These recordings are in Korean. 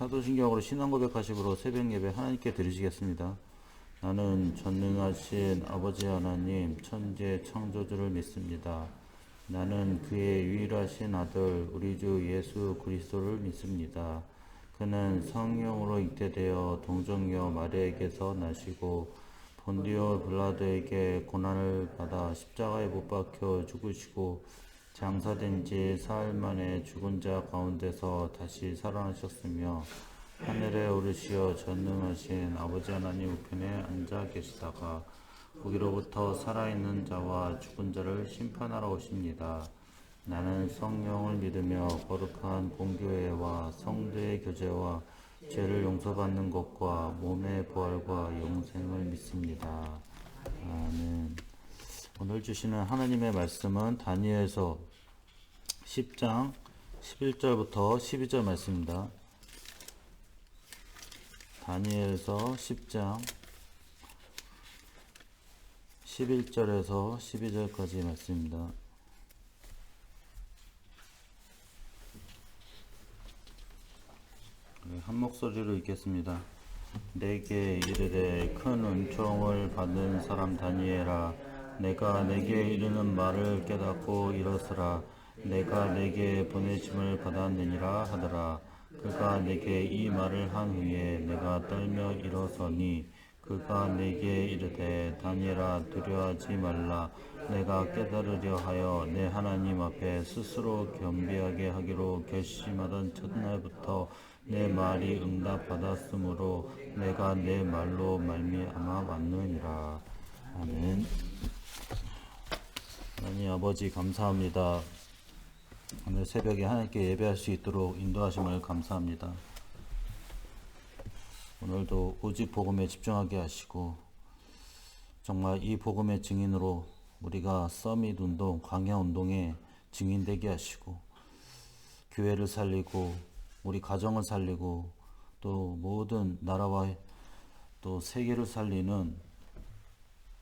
사도신경으로 신앙 고백하심으로 새벽 예배 하나님께 드리시겠습니다. 나는 전능하신 아버지 하나님 천재 창조주를 믿습니다. 나는 그의 유일하신 아들 우리 주 예수 그리스도를 믿습니다. 그는 성령으로 잉태되어 동정녀 마리아에게서 나시고 본디오 빌라도에게 고난을 받아 십자가에 못 박혀 죽으시고 장사된 지 사흘 만에 죽은 자 가운데서 다시 살아나셨으며 하늘에 오르시어 전능하신 아버지 하나님 우편에 앉아 계시다가 거기로부터 살아있는 자와 죽은 자를 심판하러 오십니다. 나는 성령을 믿으며 거룩한 공교회와 성도의 교제와 죄를 용서받는 것과 몸의 부활과 영생을 믿습니다. 아멘. 오늘 주시는 하나님의 말씀은 다니엘서 10장 11절부터 12절 말씀입니다. 다니엘서 10장 11절에서 12절까지 말씀입니다. 한 목소리로 읽겠습니다. 내게 이르되 큰 은총을 받는 사람 다니엘아, 내가 내게 이르는 말을 깨닫고 일어서라. 내가 내게 보내심을 받았느니라 하더라. 그가 내게 이 말을 한 후에 내가 떨며 일어서니 그가 내게 이르되 다니엘아 두려워하지 말라. 내가 깨달으려 하여 내 하나님 앞에 스스로 겸비하게 하기로 결심하던 첫날부터 내 말이 응답받았으므로 내가 내 말로 말미암아 왔느니라. 아멘. 하나님 아버지 감사합니다. 오늘 새벽에 하나님께 예배할 수 있도록 인도하심을 감사합니다. 오늘도 오직 복음에 집중하게 하시고 정말 이 복음의 증인으로 우리가 서밋 운동, 광야 운동에 증인되게 하시고 교회를 살리고 우리 가정을 살리고 또 모든 나라와 또 세계를 살리는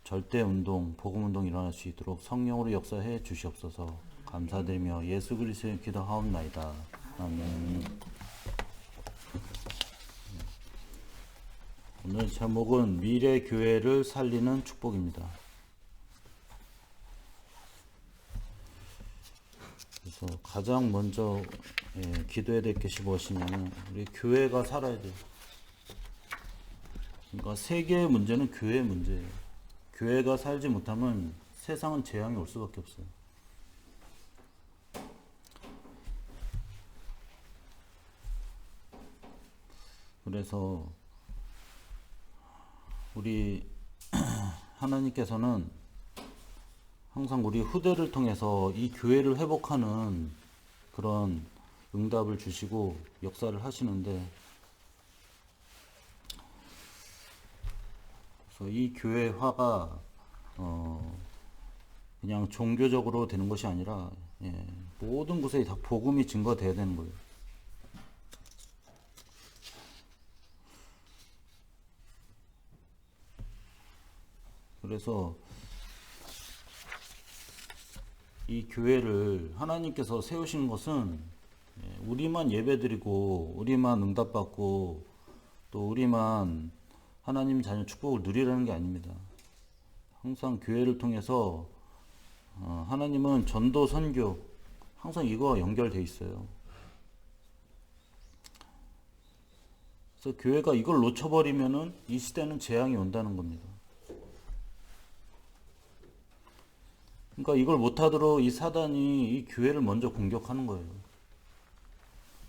절대 운동, 복음 운동이 일어날 수 있도록 성령으로 역사해 주시옵소서. 감사드리며 예수 그리스도의 기도하옵나이다. 아멘. 오늘 제목은 미래 교회를 살리는 축복입니다. 그래서 가장 먼저 기도해야 될 것이 무엇이냐면 우리 교회가 살아야 돼요. 그러니까 세계의 문제는 교회의 문제예요. 교회가 살지 못하면 세상은 재앙이 올 수밖에 없어요. 그래서 우리 하나님께서는 항상 우리 후대를 통해서 이 교회를 회복하는 그런 응답을 주시고 역사를 하시는데, 그래서 이 교회화가 그냥 종교적으로 되는 것이 아니라 모든 곳에 다 복음이 증거돼야 되는 거예요. 그래서 이 교회를 하나님께서 세우신 것은 우리만 예배드리고 우리만 응답받고 또 우리만 하나님 자녀 축복을 누리라는 게 아닙니다. 항상 교회를 통해서 하나님은 전도 선교 항상 이거와 연결돼 있어요. 그래서 교회가 이걸 놓쳐버리면은 이 시대는 재앙이 온다는 겁니다. 그러니까 이걸 못하도록 이 사단이 이 교회를 먼저 공격하는 거예요.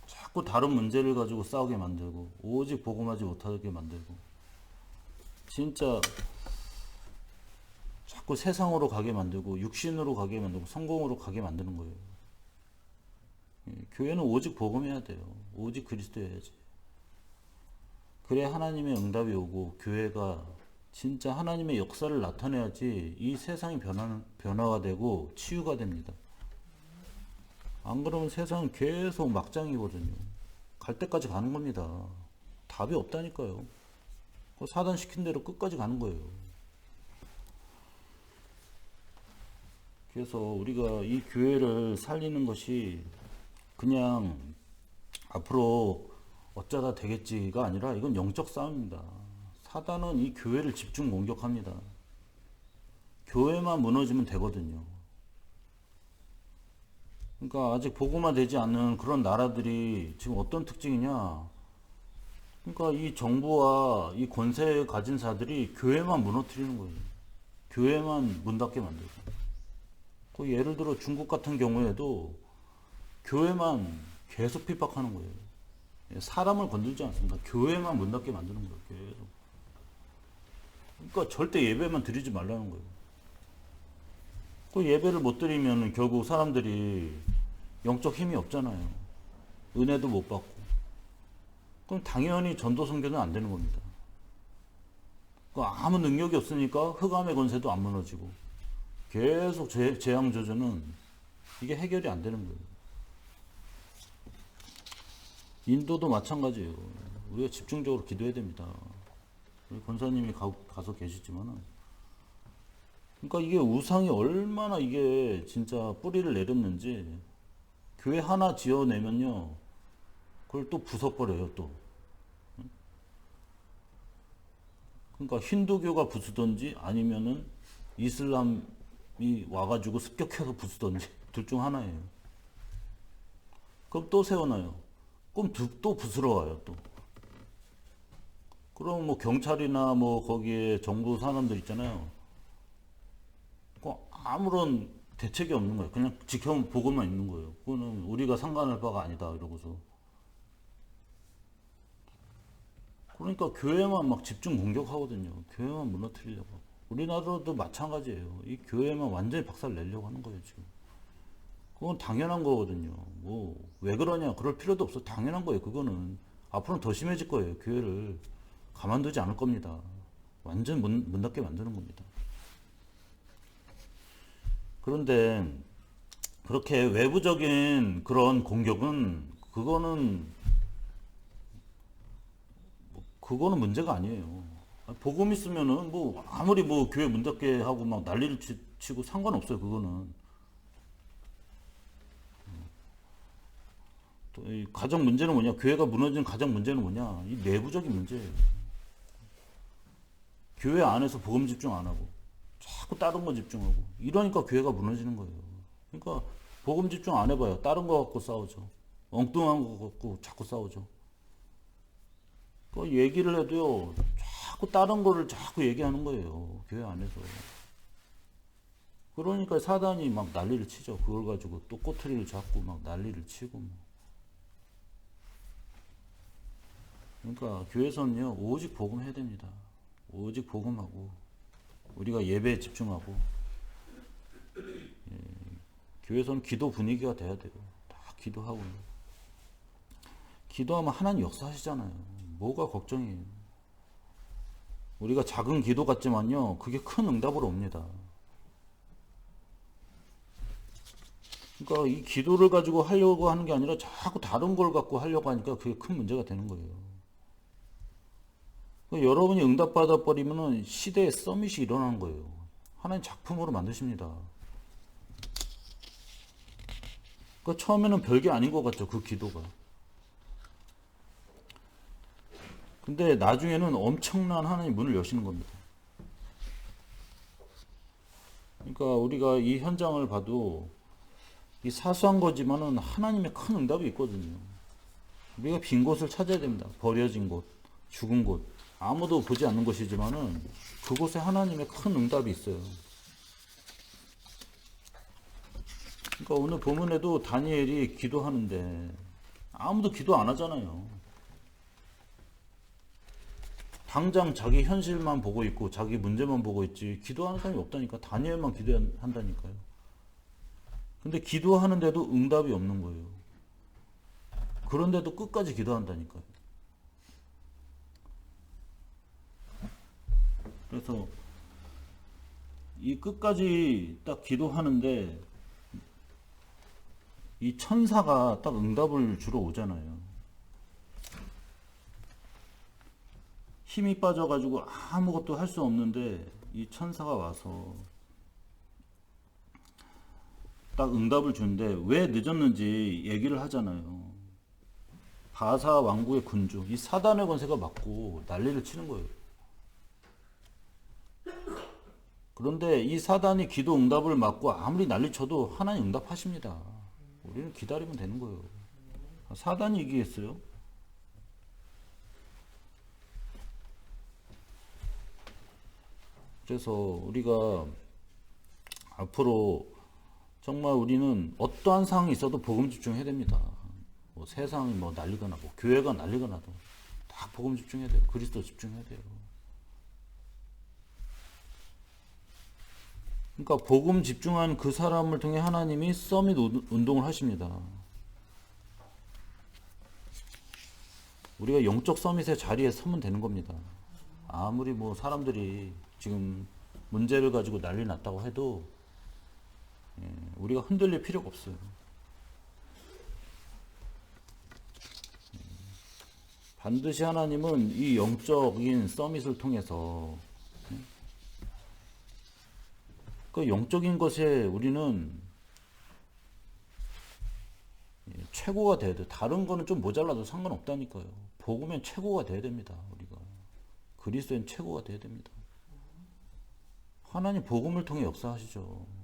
자꾸 다른 문제를 가지고 싸우게 만들고 오직 복음하지 못하게 만들고 진짜 자꾸 세상으로 가게 만들고 육신으로 가게 만들고 성공으로 가게 만드는 거예요. 교회는 오직 복음해야 돼요. 오직 그리스도 해야지. 그래야 하나님의 응답이 오고 교회가 진짜 하나님의 역사를 나타내야지 이 세상이 변화가 되고 치유가 됩니다. 안 그러면 세상은 계속 막장이거든요. 갈 때까지 가는 겁니다. 답이 없다니까요. 사단 시킨 대로 끝까지 가는 거예요. 그래서 우리가 이 교회를 살리는 것이 그냥 앞으로 어쩌다 되겠지가 아니라 이건 영적 싸움입니다. 사단은 이 교회를 집중 공격합니다. 교회만 무너지면 되거든요. 그러니까 아직 복음화 되지 않는 그런 나라들이 지금 어떤 특징이냐? 그러니까 이 정부와 이 권세 가진 자들이 교회만 무너뜨리는 거예요. 교회만 문 닫게 만들고. 그 예를 들어 중국 같은 경우에도 교회만 계속 핍박하는 거예요. 사람을 건들지 않습니다. 교회만 문 닫게 만드는 거예요. 계속. 그러니까 절대 예배만 드리지 말라는 거예요. 그 예배를 못 드리면 결국 사람들이 영적 힘이 없잖아요. 은혜도 못 받고. 그럼 당연히 전도 선교는 안 되는 겁니다. 아무 능력이 없으니까 흑암의 권세도 안 무너지고 계속 재앙 조절은 이게 해결이 안 되는 거예요. 인도도 마찬가지예요. 우리가 집중적으로 기도해야 됩니다. 우리 권사님이 가서 계시지만은, 그러니까 이게 우상이 얼마나 이게 진짜 뿌리를 내렸는지, 교회 하나 지어내면요, 그걸 또 부숴버려요, 또. 그러니까 힌두교가 부수든지 아니면은 이슬람이 와가지고 습격해서 부수든지 둘 중 하나예요. 그럼 또 세워놔요. 그럼 또 부스러 와요, 또. 그럼 뭐 경찰이나 뭐 거기에 정부 사람들 있잖아요. 그 아무런 대책이 없는 거예요. 그냥 지켜보고만 있는 거예요. 그거는 우리가 상관할 바가 아니다, 이러고서. 그러니까 교회만 막 집중 공격하거든요. 교회만 무너뜨리려고. 우리나라도 마찬가지예요. 이 교회만 완전히 박살 내려고 하는 거예요, 지금. 그건 당연한 거거든요. 뭐, 왜 그러냐? 그럴 필요도 없어. 당연한 거예요, 그거는. 앞으로는 더 심해질 거예요. 교회를 가만두지 않을 겁니다. 완전 문 닫게 만드는 겁니다. 그런데, 그렇게 외부적인 그런 공격은, 그거는 문제가 아니에요. 복음 있으면은 뭐 아무리 뭐 교회 문 닫게 하고 막 난리를 치고 상관없어요. 그거는. 또 이 가장 문제는 뭐냐? 교회가 무너지는 가장 문제는 뭐냐? 이 내부적인 문제예요. 교회 안에서 복음 집중 안 하고 자꾸 다른 거 집중하고 이러니까 교회가 무너지는 거예요. 그러니까 복음 집중 안 해봐요. 다른 거 갖고 싸우죠. 엉뚱한 거 갖고 자꾸 싸우죠. 그 얘기를 해도요, 자꾸 다른 거를 자꾸 얘기하는 거예요. 교회 안에서. 그러니까 사단이 막 난리를 치죠. 그걸 가지고 또 꼬투리를 잡고 막 난리를 치고. 뭐. 그러니까 교회에서는요, 오직 복음해야 됩니다. 오직 복음하고, 우리가 예배에 집중하고, 교회에서는 기도 분위기가 돼야 돼요. 다 기도하고. 기도하면 하나님 역사하시잖아요. 뭐가 걱정이에요. 우리가 작은 기도 같지만요, 그게 큰 응답으로 옵니다. 그러니까 이 기도를 가지고 하려고 하는 게 아니라 자꾸 다른 걸 갖고 하려고 하니까 그게 큰 문제가 되는 거예요. 그러니까 여러분이 응답받아 버리면은 시대의 서밋이 일어나는 거예요. 하나님 작품으로 만드십니다. 그러니까 처음에는 별게 아닌 것 같죠, 그 기도가. 근데 나중에는 엄청난 하나님 문을 여시는 겁니다. 그러니까 우리가 이 현장을 봐도 이 사소한 거지만은 하나님의 큰 응답이 있거든요. 우리가 빈 곳을 찾아야 됩니다. 버려진 곳, 죽은 곳, 아무도 보지 않는 곳이지만은 그곳에 하나님의 큰 응답이 있어요. 그러니까 오늘 본문에도 다니엘이 기도하는데 아무도 기도 안 하잖아요. 당장 자기 현실만 보고 있고 자기 문제만 보고 있지 기도하는 사람이 없다니까. 다니엘만 기도한다니까요. 근데 기도하는데도 응답이 없는 거예요. 그런데도 끝까지 기도한다니까요. 그래서 이 끝까지 딱 기도하는데 이 천사가 딱 응답을 주러 오잖아요. 힘이 빠져가지고 아무것도 할 수 없는데 이 천사가 와서 딱 응답을 주는데 왜 늦었는지 얘기를 하잖아요. 바사 왕국의 군주, 이 사단의 권세가 맞고 난리를 치는 거예요. 그런데 이 사단이 기도 응답을 맞고 아무리 난리 쳐도 하나님 응답하십니다. 우리는 기다리면 되는 거예요. 사단이 이기겠어요? 그래서 우리가 앞으로 정말 우리는 어떠한 상황이 있어도 복음 집중해야 됩니다. 뭐 세상이 뭐 난리거나 뭐 교회가 난리거나도 다 복음 집중해야 돼요. 그리스도 집중해야 돼요. 그러니까 복음 집중한 그 사람을 통해 하나님이 서밋 운동을 하십니다. 우리가 영적 서밋의 자리에 서면 되는 겁니다. 아무리 뭐 사람들이 지금 문제를 가지고 난리 났다고 해도 우리가 흔들릴 필요가 없어요. 반드시 하나님은 이 영적인 서밋을 통해서 그 영적인 것에 우리는 최고가 돼야 돼요. 다른 거는 좀 모자라도 상관없다니까요. 복음엔 최고가 돼야 됩니다. 우리가 그리스도엔 최고가 돼야 됩니다. 하나님 복음을 통해 역사하시죠.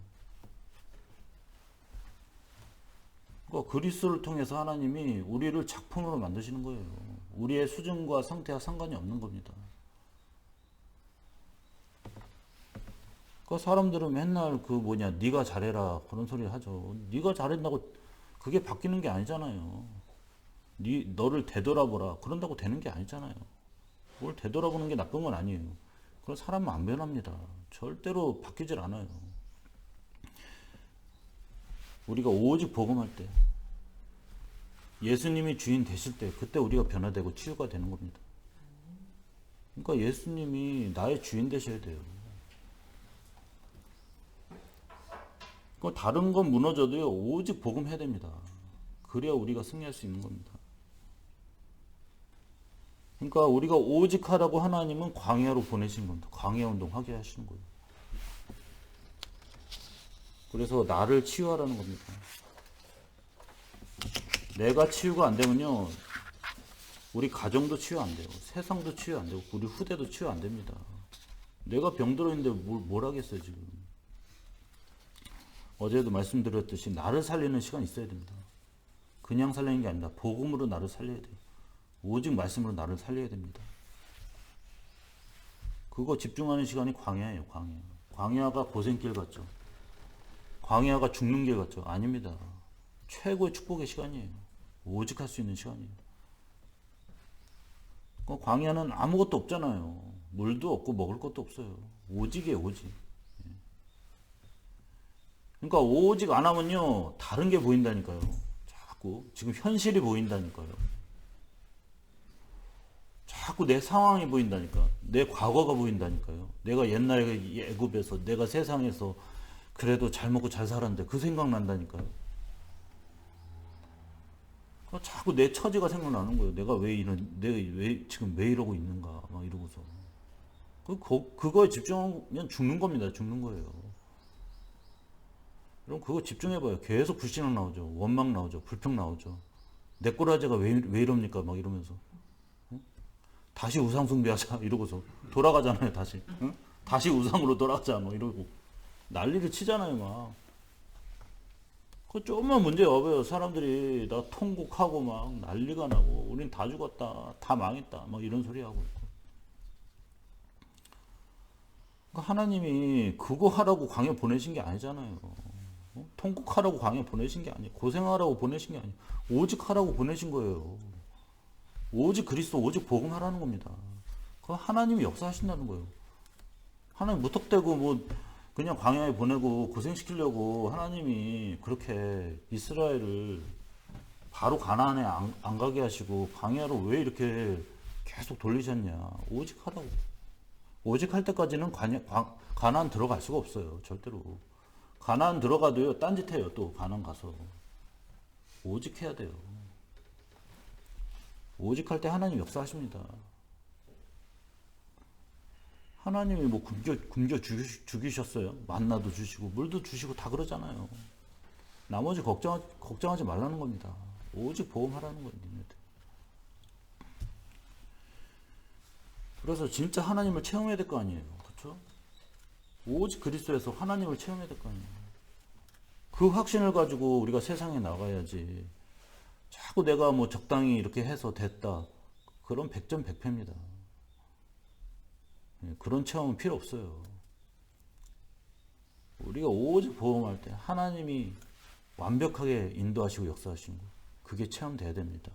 그러니까 그리스도를 통해서 하나님이 우리를 작품으로 만드시는 거예요. 우리의 수준과 상태와 상관이 없는 겁니다. 그 사람들은 맨날 네가 잘해라 그런 소리 하죠. 네가 잘한다고 그게 바뀌는 게 아니잖아요. 너를 되돌아보라 그런다고 되는 게 아니잖아요. 뭘 되돌아보는 게 나쁜 건 아니에요. 그런 사람은 안 변합니다. 절대로 바뀌질 않아요. 우리가 오직 복음할 때 예수님이 주인 되실 때 그때 우리가 변화되고 치유가 되는 겁니다. 그러니까 예수님이 나의 주인 되셔야 돼요. 다른 건 무너져도요, 오직 복음해야 됩니다. 그래야 우리가 승리할 수 있는 겁니다. 그러니까 우리가 오직 하라고 하나님은 광야로 보내신 겁니다. 광야 운동 하게 하시는 거예요. 그래서 나를 치유하라는 겁니다. 내가 치유가 안 되면요, 우리 가정도 치유 안 돼요. 세상도 치유 안 되고, 우리 후대도 치유 안 됩니다. 내가 병들어 있는데 뭘 하겠어요, 지금. 어제도 말씀드렸듯이 나를 살리는 시간이 있어야 됩니다. 그냥 살리는 게 아닙니다. 복음으로 나를 살려야 돼요. 오직 말씀으로 나를 살려야 됩니다. 그거 집중하는 시간이 광야예요. 광야. 광야가 고생길 같죠. 광야가 죽는 길 같죠. 아닙니다. 최고의 축복의 시간이에요. 오직 할 수 있는 시간이에요. 광야는 아무것도 없잖아요. 물도 없고 먹을 것도 없어요. 오직이에요. 오직. 그러니까 오직 안 하면요, 다른 게 보인다니까요. 자꾸 지금 현실이 보인다니까요. 자꾸 내 상황이 보인다니까. 내 과거가 보인다니까요. 내가 옛날에 애굽에서 내가 세상에서 그래도 잘 먹고 잘 살았는데 그 생각 난다니까요. 자꾸 내 처지가 생각나는 거예요. 내가 지금 왜 이러고 있는가 막 이러고서. 그거에 집중하면 죽는 겁니다. 죽는 거예요. 그럼 그거 집중해봐요. 계속 불신앙 나오죠. 원망 나오죠. 불평 나오죠. 내 꼬라지가 왜 이럽니까? 막 이러면서. 응? 다시 우상 숭배하자. 이러고서. 돌아가잖아요. 다시. 응? 다시 우상으로 돌아가자. 뭐 이러고. 난리를 치잖아요. 막. 그 조금만 문제 와봐요. 사람들이 나 통곡하고 막 난리가 나고. 우린 다 죽었다. 다 망했다. 막 이런 소리 하고 있고. 그러니까 하나님이 그거 하라고 광야 보내신 게 아니잖아요. 통곡하라고 광야 보내신 게 아니에요. 고생하라고 보내신 게 아니에요. 오직 하라고 보내신 거예요. 오직 그리스도, 오직 복음하라는 겁니다. 그 하나님이 역사하신다는 거예요. 하나님 무턱대고 뭐 그냥 광야에 보내고 고생시키려고 하나님이 그렇게 이스라엘을 바로 가나안에 안 가게 하시고 광야로 왜 이렇게 계속 돌리셨냐. 오직 하라고. 오직 할 때까지는 가나안 들어갈 수가 없어요. 절대로. 가나안 들어가도요, 딴짓해요. 또 가나안 가서. 오직 해야 돼요. 오직 할 때 하나님 역사하십니다. 하나님이 뭐 굶겨 죽이셨어요. 만나도 주시고 물도 주시고 다 그러잖아요. 나머지 걱정하지 말라는 겁니다. 오직 보험하라는 거예요. 니네들. 그래서 진짜 하나님을 체험해야 될 거 아니에요. 그렇죠? 오직 그리스도에서 하나님을 체험해야 될 거 아니에요. 그 확신을 가지고 우리가 세상에 나가야지. 자꾸 내가 뭐 적당히 이렇게 해서 됐다. 그런 100점 100패입니다. 그런 체험은 필요 없어요. 우리가 오직 복음할 때 하나님이 완벽하게 인도하시고 역사하시는 거, 그게 체험돼야 됩니다.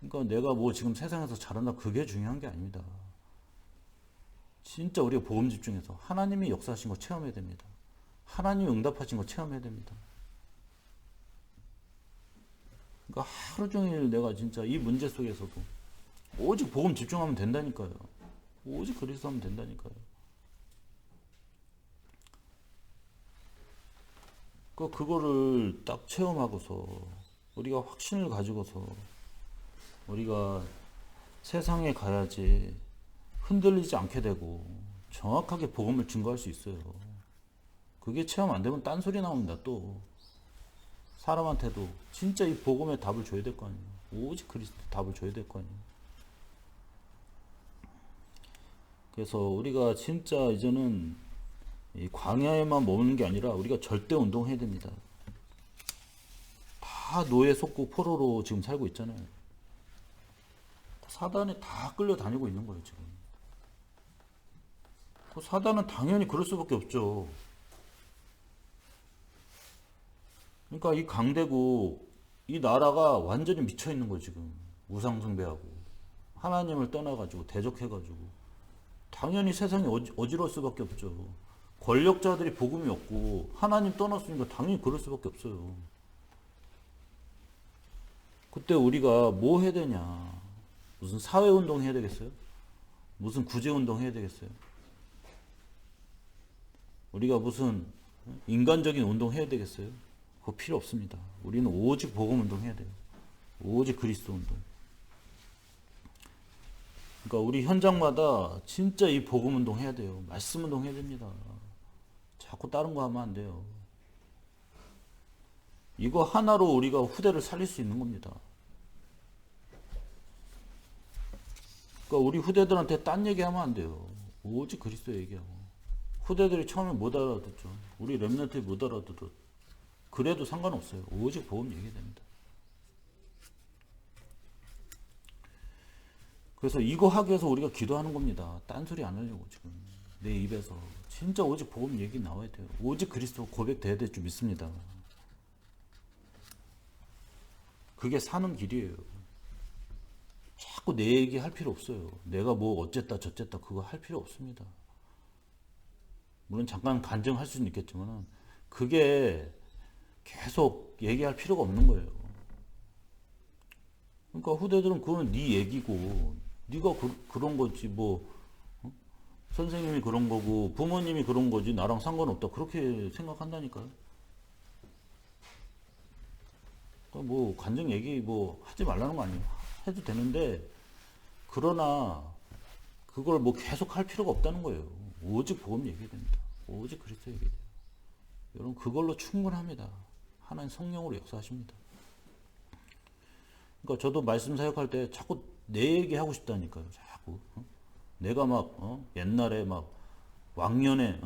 그러니까 내가 뭐 지금 세상에서 잘한다, 그게 중요한 게 아닙니다. 진짜 우리가 복음 집중해서 하나님이 역사하신 거 체험해야 됩니다. 하나님이 응답하신 거 체험해야 됩니다. 그러니까 하루 종일 내가 진짜 이 문제 속에서도 오직 복음 집중하면 된다니까요. 오직 그리스도 하면 된다니까요. 그거를 딱 체험하고서 우리가 확신을 가지고서 우리가 세상에 가야지 흔들리지 않게 되고 정확하게 복음을 증거할 수 있어요. 그게 체험 안 되면 딴소리 나옵니다. 또 사람한테도 진짜 이 복음의 답을 줘야 될 거 아니에요. 오직 그리스도 답을 줘야 될 거 아니에요. 그래서 우리가 진짜 이제는 이 광야에만 머무는 게 아니라 우리가 절대 운동해야 됩니다. 다 노예 속국 포로로 지금 살고 있잖아요. 사단에 다 끌려다니고 있는 거예요, 지금. 그 사단은 당연히 그럴 수밖에 없죠. 그러니까 이 강대국, 이 나라가 완전히 미쳐 있는 거예요, 지금. 우상숭배하고. 하나님을 떠나가지고, 대적해가지고. 당연히 세상이 어지러울 수밖에 없죠. 권력자들이 복음이 없고, 하나님 떠났으니까 당연히 그럴 수밖에 없어요. 그때 우리가 뭐 해야 되냐. 무슨 사회운동 해야 되겠어요? 무슨 구제운동 해야 되겠어요? 우리가 무슨 인간적인 운동 해야 되겠어요? 그거 필요 없습니다. 우리는 오직 복음 운동 해야 돼요. 오직 그리스도 운동. 그러니까 우리 현장마다 진짜 이 복음 운동 해야 돼요. 말씀 운동 해야 됩니다. 자꾸 다른 거 하면 안 돼요. 이거 하나로 우리가 후대를 살릴 수 있는 겁니다. 그러니까 우리 후대들한테 딴 얘기하면 안 돼요. 오직 그리스도 얘기하고. 후대들이 처음에 못 알아듣죠. 우리 렘넌트들이 못 알아들어. 그래도 상관없어요. 오직 복음 얘기해야 됩니다. 그래서 이거 하기 위해서 우리가 기도하는 겁니다. 딴소리 안 하려고 지금. 내 입에서. 진짜 오직 복음 얘기 나와야 돼요. 오직 그리스도 고백돼야 될 줄 믿습니다. 그게 사는 길이에요. 자꾸 내 얘기 할 필요 없어요. 내가 뭐 어쨌다 저쨌다 그거 할 필요 없습니다. 물론 잠깐 간증할 수는 있겠지만 그게 계속 얘기할 필요가 없는 거예요. 그러니까 후대들은 그건 네 얘기고 네가 그런 거지 뭐 선생님이 그런 거고 부모님이 그런 거지 나랑 상관없다 그렇게 생각한다니까요. 그러니까 뭐 간증 얘기 뭐 하지 말라는 거 아니에요. 해도 되는데 그러나 그걸 뭐 계속 할 필요가 없다는 거예요. 오직 복음 얘기해야 됩니다. 오직 그리스도 얘기해야 돼요. 여러분 그걸로 충분합니다. 하나님 성령으로 역사하십니다. 그러니까 저도 말씀 사역할 때 자꾸 내 얘기하고 싶다니까요. 자꾸 내가 막 옛날에 막 왕년에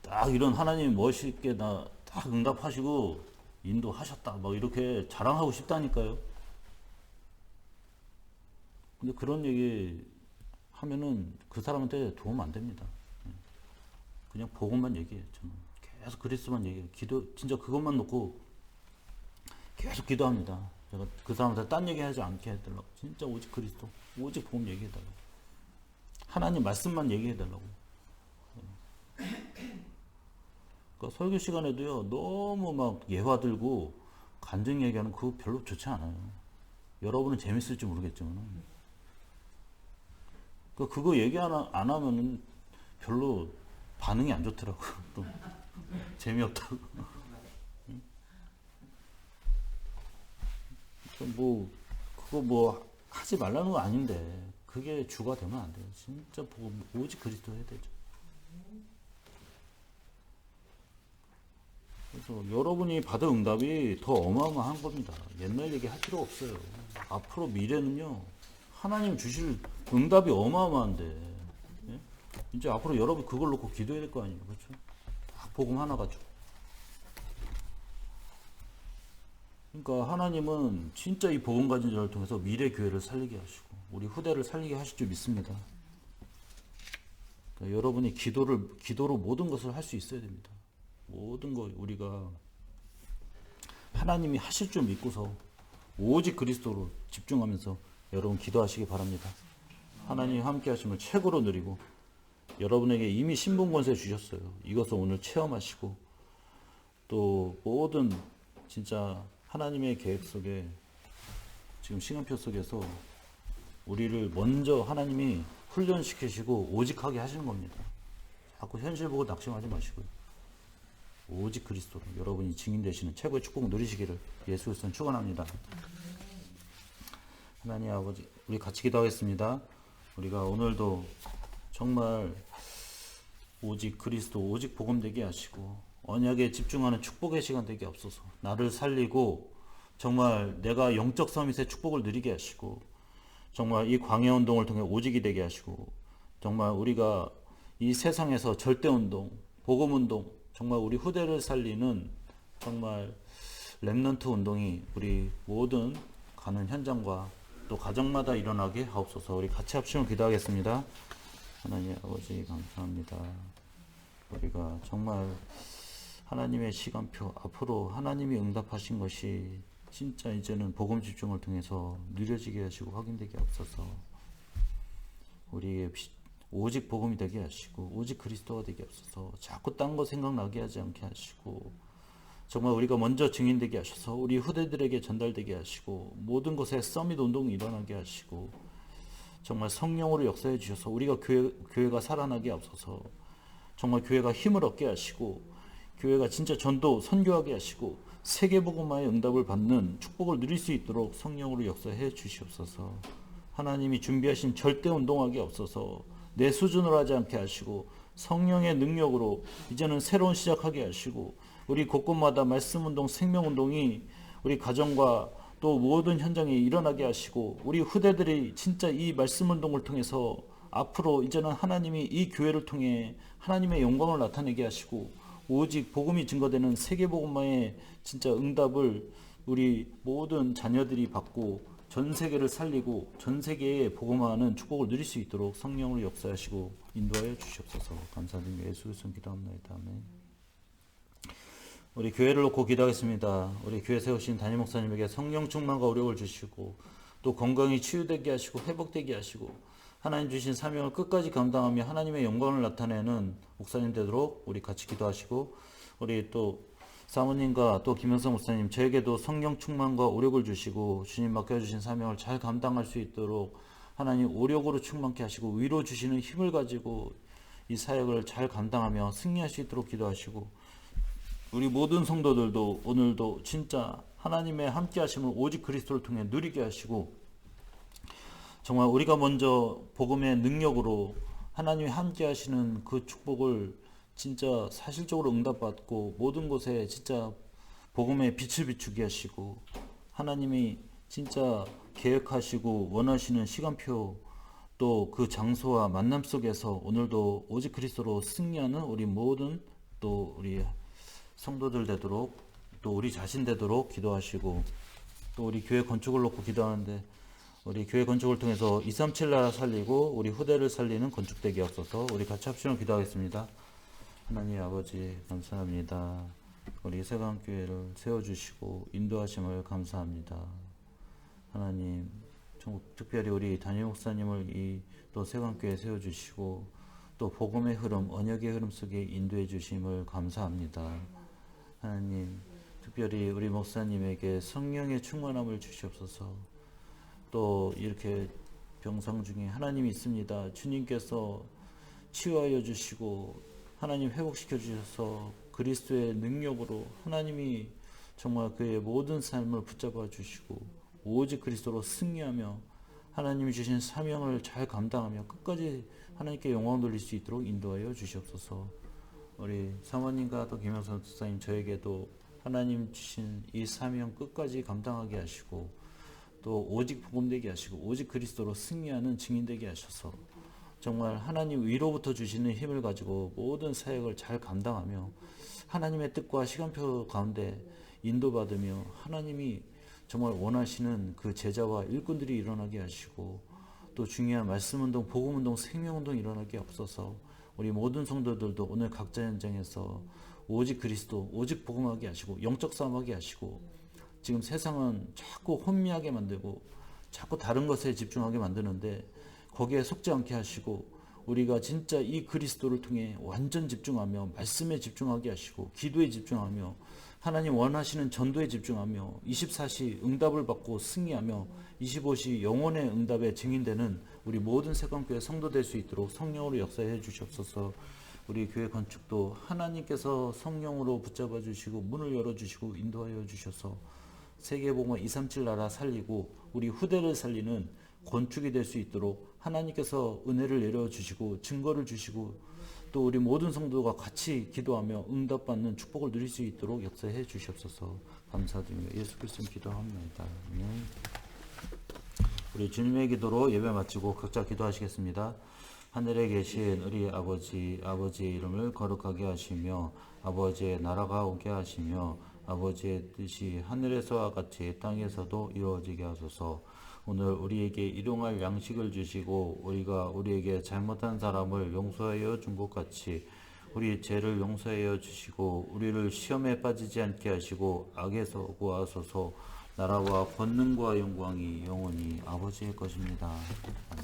딱 이런 하나님이 멋있게 나 딱 응답하시고 인도하셨다 막 이렇게 자랑하고 싶다니까요. 근데 그런 얘기 하면은 그 사람한테 도움 안 됩니다. 그냥 복음만 얘기해요. 저는 계속 그리스도만 얘기해요. 기도 진짜 그것만 놓고 계속 기도합니다. 제가 그 사람한테 딴 얘기하지 않게 해달라고. 진짜 오직 그리스도, 오직 복음 얘기해달라고. 하나님 말씀만 얘기해달라고. 그러니까 설교 시간에도요 너무 막 예화 들고 간증 얘기하는 그거 별로 좋지 않아요. 여러분은 재밌을지 모르겠지만 그러니까 그거 얘기 안 하면은 별로 반응이 안 좋더라고. 또 재미없다고. 뭐 그거 뭐 하지 말라는 거 아닌데 그게 주가 되면 안 돼요. 진짜 오직 그리스도 해야 되죠. 그래서 여러분이 받은 응답이 더 어마어마한 겁니다. 옛날 얘기 할 필요 없어요. 앞으로 미래는요 하나님 주실 응답이 어마어마한데, 예? 이제 앞으로 여러분 그걸 놓고 기도해야 될 거 아니에요, 그렇죠? 복음 하나 가지고. 그러니까 하나님은 진짜 이 복음 가진 자를 통해서 미래 교회를 살리게 하시고 우리 후대를 살리게 하실 줄 믿습니다. 그러니까 여러분이 기도로 모든 것을 할 수 있어야 됩니다. 모든 거 우리가 하나님이 하실 줄 믿고서 오직 그리스도로 집중하면서 여러분 기도하시기 바랍니다. 하나님이 함께 하심을 최고로 누리고 여러분에게 이미 신분 권세 주셨어요. 이것을 오늘 체험하시고 또 모든 진짜 하나님의 계획 속에 지금 시간표 속에서 우리를 먼저 하나님이 훈련시키시고 오직하게 하시는 겁니다. 자꾸 현실 보고 낙심하지 마시고요. 오직 그리스도로 여러분이 증인 되시는 최고의 축복 누리시기를 예수 그리스도는 축원합니다. 하나님 아버지, 우리 같이 기도하겠습니다. 우리가 오늘도 정말 오직 그리스도, 오직 복음 되게 하시고 언약에 집중하는 축복의 시간 되게 없어서 나를 살리고 정말 내가 영적 서밋의 축복을 누리게 하시고 정말 이 광야 운동을 통해 오직이 되게 하시고 정말 우리가 이 세상에서 절대 운동, 복음 운동, 정말 우리 후대를 살리는 정말 렘넌트 운동이 우리 모든 가는 현장과 또 가정마다 일어나게 하옵소서. 우리 같이 합심을 기도하겠습니다. 하나님 아버지 감사합니다. 우리가 정말 하나님의 시간표 앞으로 하나님이 응답하신 것이 진짜 이제는 복음 집중을 통해서 누려지게 하시고 확인되게 하옵소서. 우리의 오직 복음이 되게 하시고 오직 그리스도가 되게 하옵소서. 자꾸 딴 거 생각나게 하지 않게 하시고 정말 우리가 먼저 증인되게 하셔서 우리 후대들에게 전달되게 하시고 모든 것에 서밋 운동이 일어나게 하시고 정말 성령으로 역사해 주셔서 우리가 교회가 살아나게 하옵소서. 정말 교회가 힘을 얻게 하시고 교회가 진짜 전도 선교하게 하시고 세계복음화의 응답을 받는 축복을 누릴 수 있도록 성령으로 역사해 주시옵소서. 하나님이 준비하신 절대 운동하게 없어서 내 수준으로 하지 않게 하시고 성령의 능력으로 이제는 새로운 시작하게 하시고 우리 곳곳마다 말씀운동, 생명운동이 우리 가정과 또 모든 현장에 일어나게 하시고 우리 후대들이 진짜 이 말씀운동을 통해서 앞으로 이제는 하나님이 이 교회를 통해 하나님의 영광을 나타내게 하시고 오직 복음이 증거되는 세계복음화의 진짜 응답을 우리 모든 자녀들이 받고 전 세계를 살리고 전 세계에 복음화하는 축복을 누릴 수 있도록 성령으로 역사하시고 인도하여 주시옵소서. 감사드리며 예수 그리스도 기도합니다. 아멘. 우리 교회를 놓고 기도하겠습니다. 우리 교회 세우신 담임 목사님에게 성령 충만과 오력을 주시고 또 건강이 치유되게 하시고 회복되게 하시고 하나님 주신 사명을 끝까지 감당하며 하나님의 영광을 나타내는 목사님 되도록 우리 같이 기도하시고 우리 또 사모님과 또 김영성 목사님 저에게도 성령 충만과 오력을 주시고 주님 맡겨주신 사명을 잘 감당할 수 있도록 하나님 오력으로 충만케 하시고 위로 주시는 힘을 가지고 이 사역을 잘 감당하며 승리할 수 있도록 기도하시고 우리 모든 성도들도 오늘도 진짜 하나님의 함께 하심을 오직 그리스도를 통해 누리게 하시고 정말 우리가 먼저 복음의 능력으로 하나님이 함께 하시는 그 축복을 진짜 사실적으로 응답받고 모든 곳에 진짜 복음의 빛을 비추게 하시고 하나님이 진짜 계획하시고 원하시는 시간표 또 그 장소와 만남 속에서 오늘도 오직 그리스도로 승리하는 우리 모든 또 우리 성도들 되도록 또 우리 자신 되도록 기도하시고 또 우리 교회 건축을 놓고 기도하는데 우리 교회 건축을 통해서 237 나라 살리고 우리 후대를 살리는 건축되게 하옵소서. 우리 같이 합심으로 기도하겠습니다. 하나님 아버지 감사합니다. 우리 세강교회를 세워주시고 인도하심을 감사합니다. 하나님 특별히 우리 담임 목사님을 또 세강교회에 세워주시고 또 복음의 흐름, 언약의 흐름 속에 인도해 주심을 감사합니다. 하나님 특별히 우리 목사님에게 성령의 충만함을 주시옵소서. 또 이렇게 병상 중에 하나님이 있습니다. 주님께서 치유하여 주시고 하나님 회복시켜 주셔서 그리스도의 능력으로 하나님이 정말 그의 모든 삶을 붙잡아 주시고 오직 그리스도로 승리하며 하나님이 주신 사명을 잘 감당하며 끝까지 하나님께 영광 돌릴 수 있도록 인도하여 주시옵소서. 우리 사모님과 또 김영선 목사님 저에게도 하나님 주신 이 사명 끝까지 감당하게 하시고 또 오직 복음되게 하시고 오직 그리스도로 승리하는 증인되게 하셔서 정말 하나님 위로부터 주시는 힘을 가지고 모든 사역을 잘 감당하며 하나님의 뜻과 시간표 가운데 인도받으며 하나님이 정말 원하시는 그 제자와 일꾼들이 일어나게 하시고 또 중요한 말씀운동, 복음운동, 생명운동 일어나게 없어서 우리 모든 성도들도 오늘 각자 현장에서 오직 그리스도, 오직 복음하게 하시고 영적 싸움하게 하시고 지금 세상은 자꾸 혼미하게 만들고 자꾸 다른 것에 집중하게 만드는데 거기에 속지 않게 하시고 우리가 진짜 이 그리스도를 통해 완전 집중하며 말씀에 집중하게 하시고 기도에 집중하며 하나님 원하시는 전도에 집중하며 24시 응답을 받고 승리하며 25시 영혼의 응답에 증인되는 우리 모든 새kam교회 성도 될 수 있도록 성령으로 역사해 주시옵소서. 우리 교회 건축도 하나님께서 성령으로 붙잡아 주시고 문을 열어 주시고 인도하여 주셔서 세계복음 237 나라 살리고 우리 후대를 살리는 건축이 될 수 있도록 하나님께서 은혜를 내려주시고 증거를 주시고 또 우리 모든 성도가 같이 기도하며 응답받는 축복을 누릴 수 있도록 역사해 주시옵소서. 감사드리며 예수 그리스도 기도합니다. 우리 주님의 기도로 예배 마치고 각자 기도하시겠습니다. 하늘에 계신 우리 아버지, 아버지의 이름을 거룩하게 하시며 아버지의 나라가 오게 하시며 아버지의 뜻이 하늘에서와 같이 땅에서도 이루어지게 하소서. 오늘 우리에게 일용할 양식을 주시고 우리가 우리에게 잘못한 사람을 용서하여 준 것 같이 우리 죄를 용서하여 주시고 우리를 시험에 빠지지 않게 하시고 악에서 구하소서. 나라와 권능과 영광이 영원히 아버지의 것입니다. 아멘.